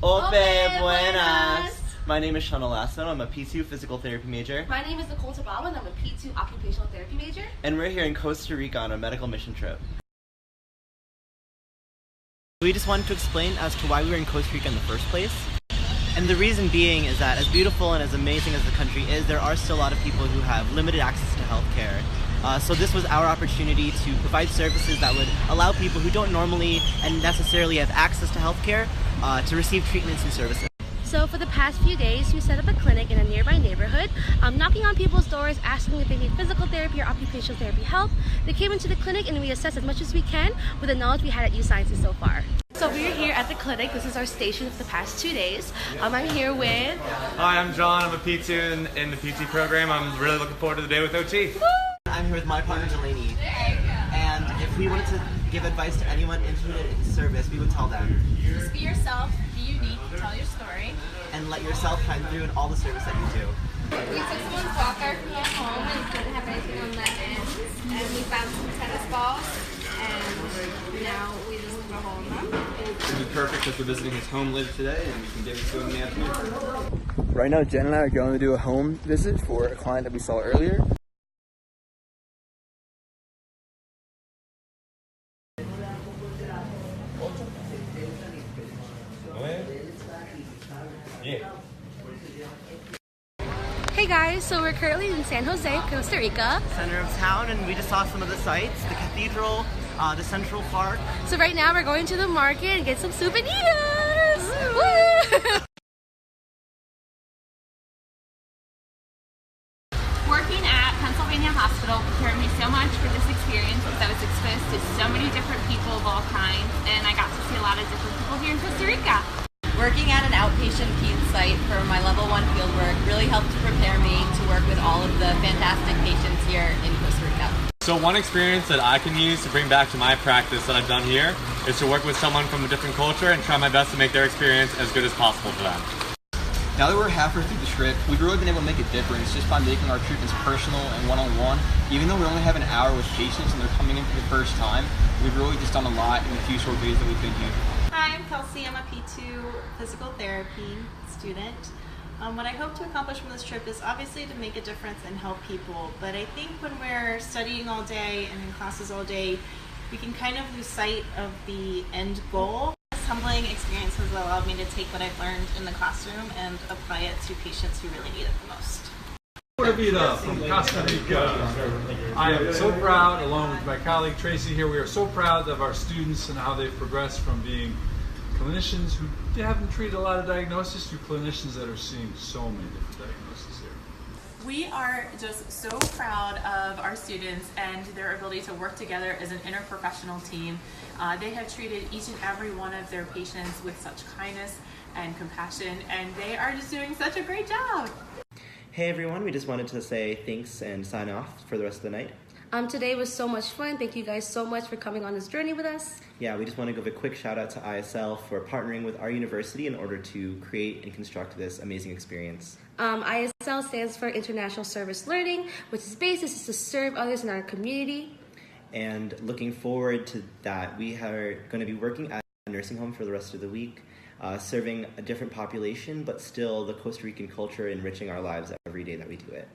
Ope, buenas! My name is Shana Lasso. I'm a P2 physical therapy major. My name is Nicole Tabawa and I'm a P2 occupational therapy major. And we're here in Costa Rica on a medical mission trip. We just wanted to explain as to why we were in Costa Rica in the first place. And the reason being is that as beautiful and as amazing as the country is, there are still a lot of people who have limited access to healthcare. So this was our opportunity to provide services that would allow people who don't normally and necessarily have access to healthcare to receive treatments and services. So for the past few days, we set up a clinic in a nearby neighborhood, knocking on people's doors, asking if they need physical therapy or occupational therapy help. They came into the clinic and we assessed as much as we can with the knowledge we had at USciences so far. So we're here at the clinic. This is our station for the past 2 days. I'm here with... Hi, I'm John. I'm a P2 in the PT program. I'm really looking forward to the day with OT. I'm here with my partner Delaney. And if we wanted to give advice to anyone interested in service, we would tell them, just be yourself, be unique, tell your story. and let yourself shine through in all the service that you do. We took someone's walker from their home and didn't have anything on that end. And we found some tennis balls, and now we just go home them. It'd be perfect if we're visiting his home later today, and we can give it to him in the afternoon. Right now, Jen and I are going to do a home visit for a client that we saw earlier. Hey guys, so we're currently in San Jose, Costa Rica. Center of town, and we just saw some of the sights, the cathedral, the Central Park. So right now we're going to the market and get some souvenirs! Woo! Working at Pennsylvania Hospital prepared me so much for this experience because I was exposed to so many different people of all kinds, and I got to see a lot of different people here in Costa Rica. Working at an outpatient peds site for my level 1 fieldwork really helped to prepare me to work with all of the fantastic patients here in Costa Rica. So one experience that I can use to bring back to my practice that I've done here is to work with someone from a different culture and try my best to make their experience as good as possible for them. Now that we're halfway through the trip, we've really been able to make a difference just by making our treatments personal and one-on-one. Even though we only have an hour with patients and they're coming in for the first time, we've really just done a lot in the few short days that we've been here. Hi, I'm Kelsey. I'm a P2 physical therapy student. What I hope to accomplish from this trip is obviously to make a difference and help people, but I think when we're studying all day and in classes all day, we can kind of lose sight of the end goal. This humbling experience has allowed me to take what I've learned in the classroom and apply it to patients who really need it the most. Vida from Costa Rica. I am so proud, along with my colleague Tracy here, we are so proud of our students and how they've progressed from being clinicians who haven't treated a lot of diagnoses to clinicians that are seeing so many different diagnoses here. We are just so proud of our students and their ability to work together as an interprofessional team. They have treated each and every one of their patients with such kindness and compassion, and they are just doing such a great job. Hey everyone, we just wanted to say thanks and sign off for the rest of the night. Today was so much fun. Thank you guys so much for coming on this journey with us. Yeah, we just want to give a quick shout out to ISL for partnering with our university in order to create and construct this amazing experience. ISL stands for International Service Learning, which is basis is to serve others in our community. And looking forward to that, we are going to be working at a nursing home for the rest of the week, serving a different population, but still the Costa Rican culture enriching our lives every day that we do it.